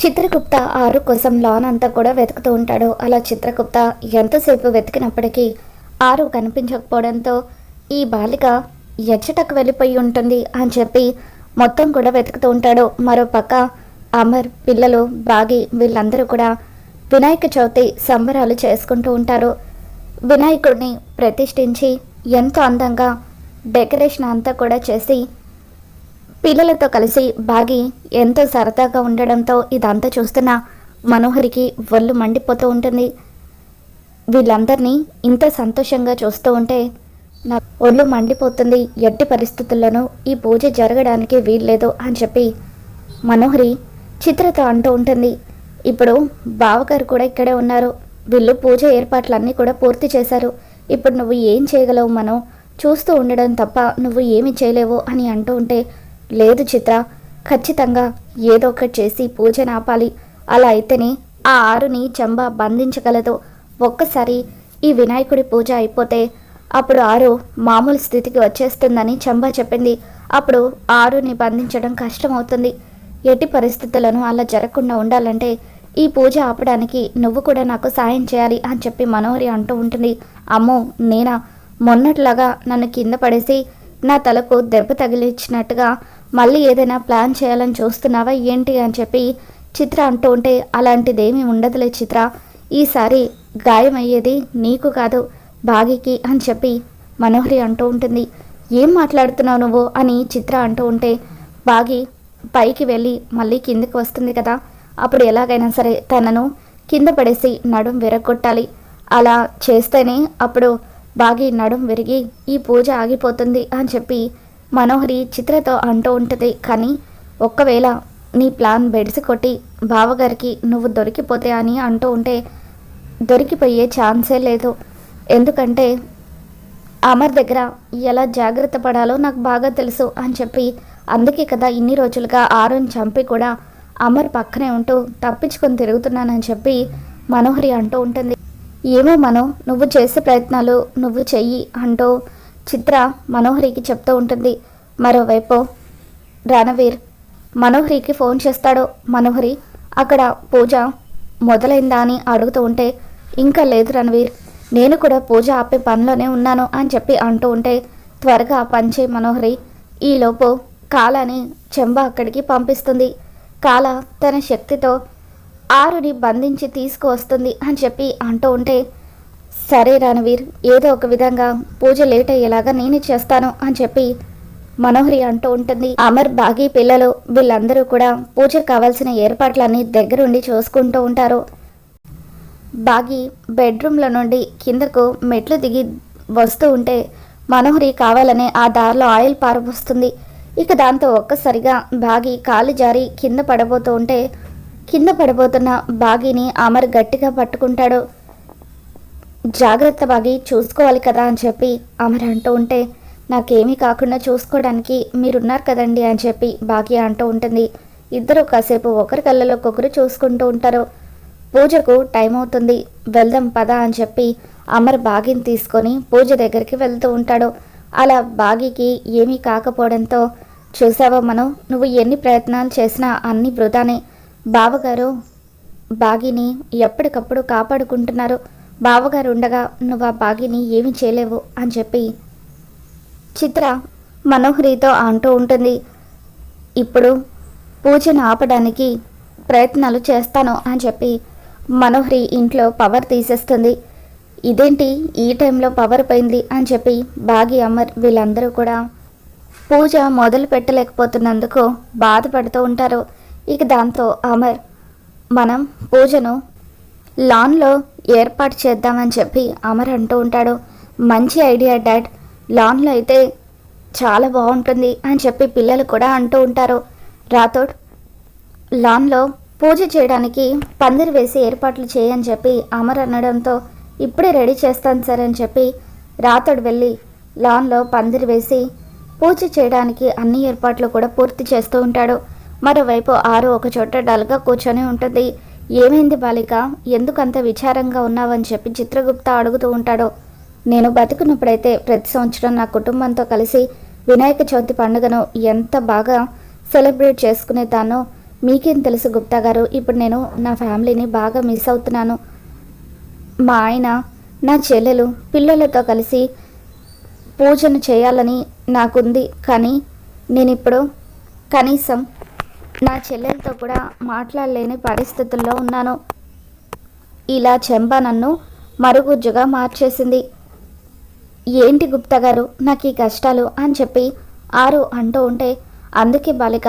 చిత్రగుప్త ఆరు కోసం లాన్ అంతా కూడా వెతుకుతూ ఉంటాడు. అలా చిత్రగుప్త ఎంతసేపు వెతికినప్పటికీ ఆరు కనిపించకపోవడంతో ఈ బాలిక ఎచ్చటకు వెళ్ళిపోయి ఉంటుంది అని చెప్పి మొత్తం కూడా వెతుకుతూ ఉంటాడు. మరోపక్క అమర్, పిల్లలు, బాగి వీళ్ళందరూ కూడా వినాయక చవితి సంబరాలు చేసుకుంటూ ఉంటారు. వినాయకుడిని ప్రతిష్ఠించి ఎంతో అందంగా డెకరేషన్ అంతా కూడా చేసి పిల్లలతో కలిసి బాగి ఎంతో సరదాగా ఉండడంతో ఇదంతా చూస్తున్న మనోహరికి ఒళ్ళు మండిపోతూ ఉంటుంది. వీళ్ళందరినీ ఇంత సంతోషంగా చూస్తూ ఉంటే నా ఒళ్ళు మండిపోతుంది. ఎట్టి పరిస్థితుల్లోనూ ఈ పూజ జరగడానికి వీల్లేదు అని చెప్పి మనోహరి చిత్రతో అంటూ ఉంటుంది. ఇప్పుడు బావగారు కూడా ఇక్కడే ఉన్నారు. వీళ్ళు పూజ ఏర్పాట్లన్నీ కూడా పూర్తి చేశారు. ఇప్పుడు నువ్వు ఏం చేయగలవు? మనం చూస్తూ ఉండడం తప్ప నువ్వు ఏమి చేయలేవు అని అంటూ ఉంటే, లేదు చిత్ర, ఖచ్చితంగా ఏదో ఒకటి చేసి పూజను ఆపాలి. అలా అయితేనే ఆ ఆరుని చంబ బంధించగలదు. ఒక్కసారి ఈ వినాయకుడి పూజ అయిపోతే అప్పుడు ఆరు మామూలు స్థితికి వచ్చేస్తుందని చంబ చెప్పింది. అప్పుడు ఆరుని బంధించడం కష్టమవుతుంది. ఎట్టి పరిస్థితులను అలా జరగకుండా ఉండాలంటే ఈ పూజ ఆపడానికి నువ్వు కూడా నాకు సాయం చేయాలి అని చెప్పి మనోహరి అంటూ ఉంటుంది. అమ్మో, నేనా? మొన్నట్లాగా నన్ను కింద పడేసి నా తలకు దెబ్బ తగిలించినట్టుగా మళ్ళీ ఏదైనా ప్లాన్ చేయాలని చూస్తున్నావా ఏంటి అని చెప్పి చిత్ర అంటూ ఉంటే, అలాంటిదేమీ ఉండదులే చిత్ర, ఈసారి గాయమయ్యేది నీకు కాదు బాగికి అని చెప్పి మనోహరి అంటూ ఉంటుంది. ఏం మాట్లాడుతున్నావు నువ్వు అని చిత్ర అంటూ ఉంటే, బాగి పైకి వెళ్ళి మళ్ళీ కిందికి వస్తుంది కదా, అప్పుడు ఎలాగైనా సరే తనను కింద పడేసి నడుం విరగొట్టాలి. అలా చేస్తేనే అప్పుడు బాగి నడుం విరిగి ఈ పూజ ఆగిపోతుంది అని చెప్పి మనోహరి చిత్రతో అంటూ ఉంటుంది. కానీ ఒక్కవేళ నీ ప్లాన్ బెడిసి కొట్టి బావగారికి నువ్వు దొరికిపోతే అని అంటూ ఉంటే, దొరికిపోయే ఛాన్సే లేదు. ఎందుకంటే అమర్ దగ్గర ఎలా జాగ్రత్త పడాలో నాకు బాగా తెలుసు అని చెప్పి, అందుకే కదా ఇన్ని రోజులుగా ఆరుని చంపి కూడా అమర్ పక్కనే ఉంటూ తప్పించుకొని తిరుగుతున్నానని చెప్పి మనోహరి అంటూ ఉంటుంది. ఏమో మనో, నువ్వు చేసే ప్రయత్నాలు నువ్వు చెయ్యి అంటూ చిత్ర మనోహరికి చెప్తూ ఉంటుంది. మరోవైపు రణవీర్ మనోహరికి ఫోన్ చేస్తాడు. మనోహరి అక్కడ పూజ మొదలైందా అని అడుగుతూ ఉంటే, ఇంకా లేదు రణవీర్, నేను కూడా పూజ ఆపే పనిలోనే ఉన్నాను అని చెప్పి అంటూ ఉంటే, త్వరగా పంచే మనోహరి. ఈలోపు కాలాని చెంబ అక్కడికి పంపిస్తుంది. కాల తన శక్తితో ఆరుని బంధించి తీసుకువస్తుంది అని చెప్పి అంటూ ఉంటే, సరే రణవీర్, ఏదో ఒక విధంగా పూజ లేట్ అయ్యేలాగా నేనే చేస్తాను అని చెప్పి మనోహరి అంటూ ఉంటుంది. అమర్, బాగి, పిల్లలు వీళ్ళందరూ కూడా పూజకు కావాల్సిన ఏర్పాట్లన్నీ దగ్గరుండి చూసుకుంటూ ఉంటారు. బాగి బెడ్రూమ్లో నుండి కిందకు మెట్లు దిగి వస్తూ ఉంటే మనోహరి కావాలనే ఆ దారిలో ఆయిల్ పారబోస్తుంది. ఇక దాంతో ఒక్కసారిగా బాగి కాలు జారి కింద పడబోతూ ఉంటే, కింద పడబోతున్న బాగిని అమర్ గట్టిగా పట్టుకుంటాడు. జాగ్రత్త బాగి, చూసుకోవాలి కదా అని చెప్పి అమర్ అంటూ ఉంటే, నాకేమీ కాకుండా చూసుకోవడానికి మీరున్నారు కదండి అని చెప్పి బాగి అంటూ ఉంటుంది. ఇద్దరు కాసేపు ఒకరి కళ్ళలోకొకరు చూసుకుంటూ ఉంటారు. పూజకు టైం అవుతుంది, వెళ్దాం పదా అని చెప్పి అమర్ బాగిని తీసుకొని పూజ దగ్గరికి వెళ్తూ ఉంటాడు. అలా బాగికి ఏమీ కాకపోవడంతో, చూసావా మనం, నువ్వు ఎన్ని ప్రయత్నాలు చేసినా అన్ని వృధానే. బావగారు బాగిని ఎప్పటికప్పుడు కాపాడుకుంటున్నారు. బావగారు ఉండగా నువ్వు ఆ బాగిని ఏమీ చేయలేవు అని చెప్పి చిత్ర మనోహరితో అంటూ ఉంటుంది. ఇప్పుడు పూజను ఆపడానికి ప్రయత్నాలు చేస్తాను అని చెప్పి మనోహరి ఇంట్లో పవర్ తీసేస్తుంది. ఇదేంటి ఈ టైంలో పవర్ పోయింది అని చెప్పి బాగి, అమర్ వీళ్ళందరూ కూడా పూజ మొదలు పెట్టలేకపోతున్నందుకు బాధపడుతూ ఉంటారు. ఇక దాంతో అమర్, మనం పూజను లాన్లో ఏర్పాటు చేద్దామని చెప్పి అమర్ అంటూ ఉంటాడు. మంచి ఐడియా డాడ్, లాన్లో అయితే చాలా బాగుంటుంది అని చెప్పి పిల్లలు కూడా అంటూ ఉంటారు. రాథోడ్, లాన్లో పూజ చేయడానికి పందిరి వేసి ఏర్పాట్లు చేయని చెప్పి అమర్ అనడంతో, ఇప్పుడే రెడీ చేస్తాను సార్ అని చెప్పి రాథోడ్ వెళ్ళి లాన్లో పందిరి వేసి పూజ చేయడానికి అన్ని ఏర్పాట్లు కూడా పూర్తి చేస్తూ ఉంటాడు. మరోవైపు ఆరు ఒక చోట డల్గా కూర్చొని ఉంటుంది. ఏమైంది బాలిక, ఎందుకంత విచారంగా ఉన్నావని చెప్పి చిత్రగుప్త అడుగుతూ ఉంటాడు. నేను బతుకున్నప్పుడైతే ప్రతి సంవత్సరం నా కుటుంబంతో కలిసి వినాయక చవితి పండుగను ఎంత బాగా సెలబ్రేట్ చేసుకునేదానో మీకేం తెలుసు గుప్తా గారు, ఇప్పుడు నేను నా ఫ్యామిలీని బాగా మిస్ అవుతున్నాను. మా ఆయన, నా చెల్లెలు, పిల్లలతో కలిసి పూజను చేయాలని నాకుంది. కానీ నేనిప్పుడు కనీసం నా చెల్లెలతో కూడా మాట్లాడలేని పరిస్థితుల్లో ఉన్నాను. ఇలా చెంబ నన్ను మరుగుజ్జుగా మార్చేసింది. ఏంటి గుప్తా గారు నాకు ఈ కష్టాలు అని చెప్పి ఆరు అంటూ ఉంటే, అందుకే బాలిక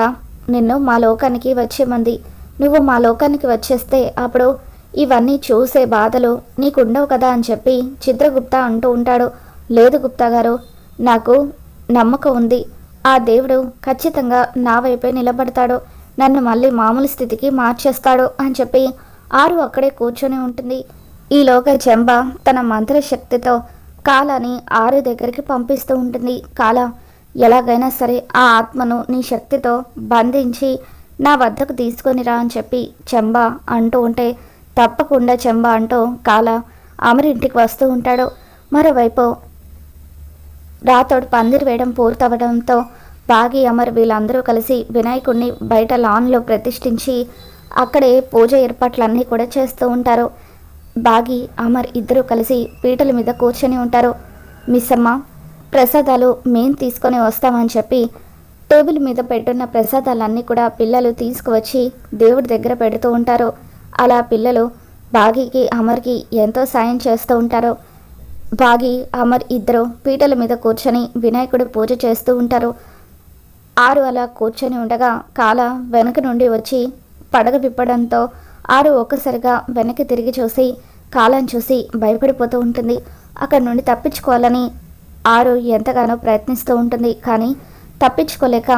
నిన్ను మా లోకానికి వచ్చేమంది. నువ్వు మా లోకానికి వచ్చేస్తే అప్పుడు ఇవన్నీ చూసే బాధలు నీకు ఉండవు కదా అని చెప్పి చిత్రగుప్త అంటూ ఉంటాడు. లేదు గుప్తా గారు, నాకు నమ్మకం ఉంది. ఆ దేవుడు ఖచ్చితంగా నా వైపే నిలబడతాడు, నన్ను మళ్ళీ మామూలు స్థితికి మార్చేస్తాడు అని చెప్పి ఆరు అక్కడే కూర్చొని ఉంటుంది. ఈలోగా చెంబ తన మంత్రశక్తితో కాలాని ఆరు దగ్గరికి పంపిస్తూ ఉంటుంది. కాల, ఎలాగైనా సరే ఆ ఆత్మను నీ శక్తితో బంధించి నా వద్దకు తీసుకొని రా అని చెప్పి చెంబ అంటూ ఉంటే, తప్పకుండా చెంబ అంటూ కాల అమర్ ఇంటికి వస్తూ ఉంటాడు. మరోవైపు రాతోడు పందిరి వేయడం పూర్తవడంతో బాగి అమర్ వీళ్ళందరూ కలిసి వినాయకుడిని బయట లాన్లో ప్రతిష్ఠించి అక్కడే పూజ ఏర్పాట్లన్నీ కూడా చేస్తూ ఉంటారు. బాగి అమర్ ఇద్దరూ కలిసి పీటల మీద కూర్చొని ఉంటారు. మిస్సమ్మ, ప్రసాదాలు మేం తీసుకొని వస్తామని చెప్పి టేబుల్ మీద పెట్టున్న ప్రసాదాలన్నీ కూడా పిల్లలు తీసుకువచ్చి దేవుడి దగ్గర పెడుతూ ఉంటారు. అలా పిల్లలు బాగికి అమర్కి ఎంతో సాయం చేస్తూ ఉంటారు. బాగి అమర్ ఇద్దరు పీటల మీద కూర్చొని వినాయకుడు పూజ చేస్తూ ఉంటారు. ఆరు అలా కూర్చొని ఉండగా కాల వెనక నుండి వచ్చి పడగ విప్పడంతో ఆరు ఒక్కసారిగా వెనక్కి తిరిగి చూసి కాలాన్ని చూసి భయపడిపోతూ ఉంటుంది. అక్కడి నుండి తప్పించుకోవాలని ఆరు ఎంతగానో ప్రయత్నిస్తూ ఉంటుంది. కానీ తప్పించుకోలేక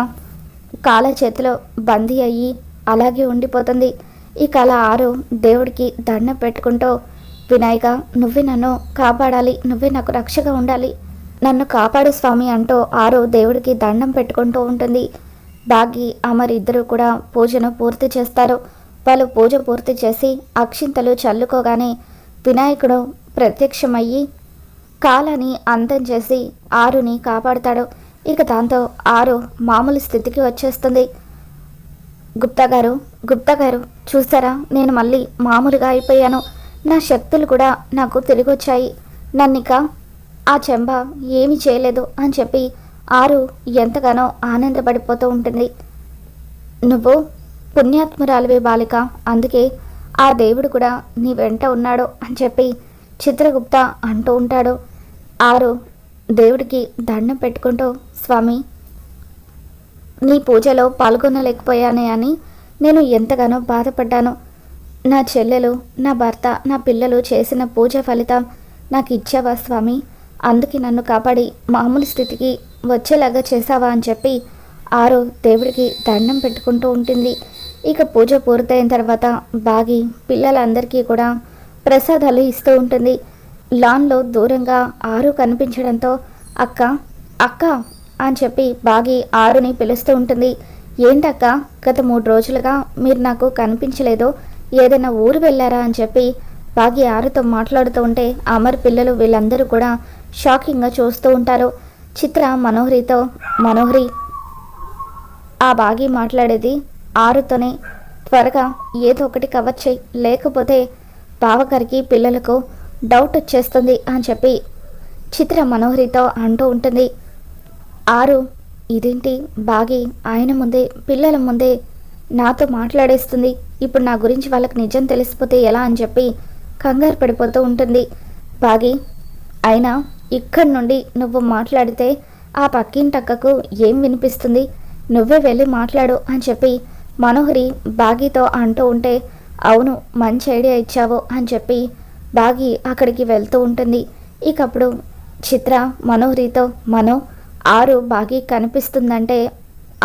కాల చేతిలో బందీ అయ్యి అలాగే ఉండిపోతుంది. ఈ కళ ఆరు దేవుడికి దండం పెట్టుకుంటూ, వినాయక నువ్వే నన్ను కాపాడాలి, నువ్వే నాకు రక్షగా ఉండాలి, నన్ను కాపాడు స్వామి అంటూ ఆరు దేవుడికి దండం పెట్టుకుంటూ ఉంటుంది. బాగి అమర్ ఇద్దరు కూడా పూజను పూర్తి చేస్తారు. వాళ్ళు పూజ పూర్తి చేసి అక్షింతలు చల్లుకోగానే వినాయకుడు ప్రత్యక్షమయ్యి కాలాన్ని అంతం చేసి ఆరుని కాపాడుతాడు. ఇక దాంతో ఆరు మామూలు స్థితికి వచ్చేస్తుంది. గుప్తా గారు చూసారా, నేను మళ్ళీ మామూలుగా అయిపోయాను, నా శక్తులు కూడా నాకు తిరిగి వచ్చాయి, నన్నిక ఆ చెంబ ఏమీ చేయలేదు అని చెప్పి ఆరు ఎంతగానో ఆనందపడిపోతూ ఉంటుంది. నువ్వు పుణ్యాత్మురాలివే బాలిక, అందుకే ఆ దేవుడు కూడా నీ వెంట ఉన్నాడు అని చెప్పి చిత్రగుప్త అంటూ ఉంటాడు. ఆరు దేవుడికి దండం పెట్టుకుంటూ, స్వామి నీ పూజలో పాల్గొనలేకపోయానే అని నేను ఎంతగానో బాధపడ్డాను. నా చెల్లెలు, నా భర్త, నా పిల్లలు చేసిన పూజ ఫలితం నాకు ఇచ్చావా స్వామి, అందుకే నన్ను కాపాడి మామూలు స్థితికి వచ్చేలాగా చేసావా అని చెప్పి ఆరు దేవుడికి దండం పెట్టుకుంటూ ఉంటుంది. ఇక పూజ పూర్తయిన తర్వాత బాగి పిల్లలందరికీ కూడా ప్రసాదాలు ఇస్తూ ఉంటుంది. లాన్లో దూరంగా ఆరు కనిపించడంతో అక్క అక్క అని చెప్పి బాగి ఆరుని పిలుస్తూ ఉంటుంది. ఏంటక్క, గత 3 రోజులుగా మీరు నాకు కనిపించలేదు, ఏదైనా ఊరు వెళ్ళారా అని చెప్పి బాగి ఆరుతో మాట్లాడుతూ ఉంటే అమర్ పిల్లలు వీళ్ళందరూ కూడా షాకింగ్గా చూస్తూ ఉంటారు. చిత్ర మనోహరితో, మనోహరి ఆ బాగి మాట్లాడేది ఆరుతోనే, త్వరగా ఏదో ఒకటి కవర్ చేయి, లేకపోతే బావగారికి పిల్లలకు డౌట్ వచ్చేస్తుంది అని చెప్పి చిత్ర మనోహరితో అంటూ ఉంటుంది. ఆరు ఇదేంటి బాగి ఆయన ముందే పిల్లల ముందే నాతో మాట్లాడేస్తుంది, ఇప్పుడు నా గురించి వాళ్ళకి నిజం తెలిసిపోతే ఎలా అని చెప్పి కంగారు పడిపోతూ ఉంటుంది. బాగి అయినా ఇక్కడి నుండి నువ్వు మాట్లాడితే ఆ పక్కింటక్కకు ఏం వినిపిస్తుంది, నువ్వే వెళ్ళి మాట్లాడు అని చెప్పి మనోహరి బాగితో అంటూ ఉంటే, అవును మంచి ఐడియా ఇచ్చావు అని చెప్పి బాగి అక్కడికి వెళ్తూ ఉంటుంది. ఇకప్పుడు చిత్ర మనోహరితో, మనో ఆరు బాగి కనిపిస్తుందంటే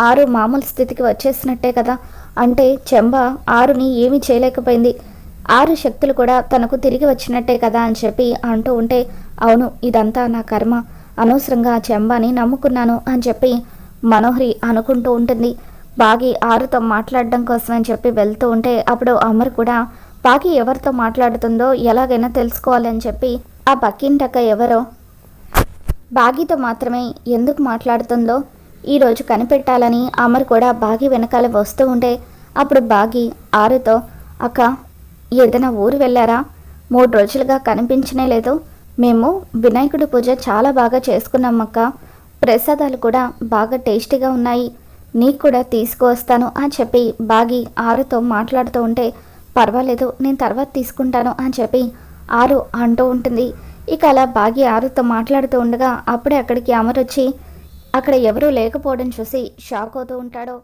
ఆరు మామూలు స్థితికి వచ్చేసినట్టే కదా, అంటే చెంబ ఆరుని ఏమీ చేయలేకపోయింది, ఆరు శక్తులు కూడా తనకు తిరిగి వచ్చినట్టే కదా అని చెప్పి అంటూ ఉంటే, అవును ఇదంతా నా కర్మ, అనవసరంగా చెంబాని నమ్ముకున్నాను అని చెప్పి మనోహరి అనుకుంటూ ఉంటుంది. బాగి ఆరుతో మాట్లాడడం కోసం అని చెప్పి వెళ్తూ ఉంటే అప్పుడు అమర్ కూడా బాగి ఎవరితో మాట్లాడుతుందో ఎలాగైనా తెలుసుకోవాలని చెప్పి ఆ పక్కింటక్క ఎవరో బాగితో మాత్రమే ఎందుకు మాట్లాడుతుందో ఈరోజు కనిపెట్టాలని అమర్ కూడా బాగి వెనకాల వస్తూ ఉంటే అప్పుడు బాగి ఆరుతో, అక్క ఏదైనా ఊరు వెళ్ళారా? 3 రోజులుగా కనిపించనే లేదు. మేము వినాయకుడి పూజ చాలా బాగా చేసుకున్నాం అక్క. ప్రసాదాలు కూడా బాగా టేస్టీగా ఉన్నాయి. నీకు కూడా తీసుకువస్తాను అని చెప్పి బాగి ఆరుతో మాట్లాడుతూ ఉంటే, పర్వాలేదు నేను తర్వాత తీసుకుంటాను అని చెప్పి ఆరు అంటూ ఉంటుంది. ఇక అలా బాగి ఆరుతో మాట్లాడుతూ ఉండగా అప్పుడే అక్కడికి అమర్ వచ్చి అక్కడ ఎవరూ లేకపోవడం చూసి షాక్ అవుతూ ఉంటాడు.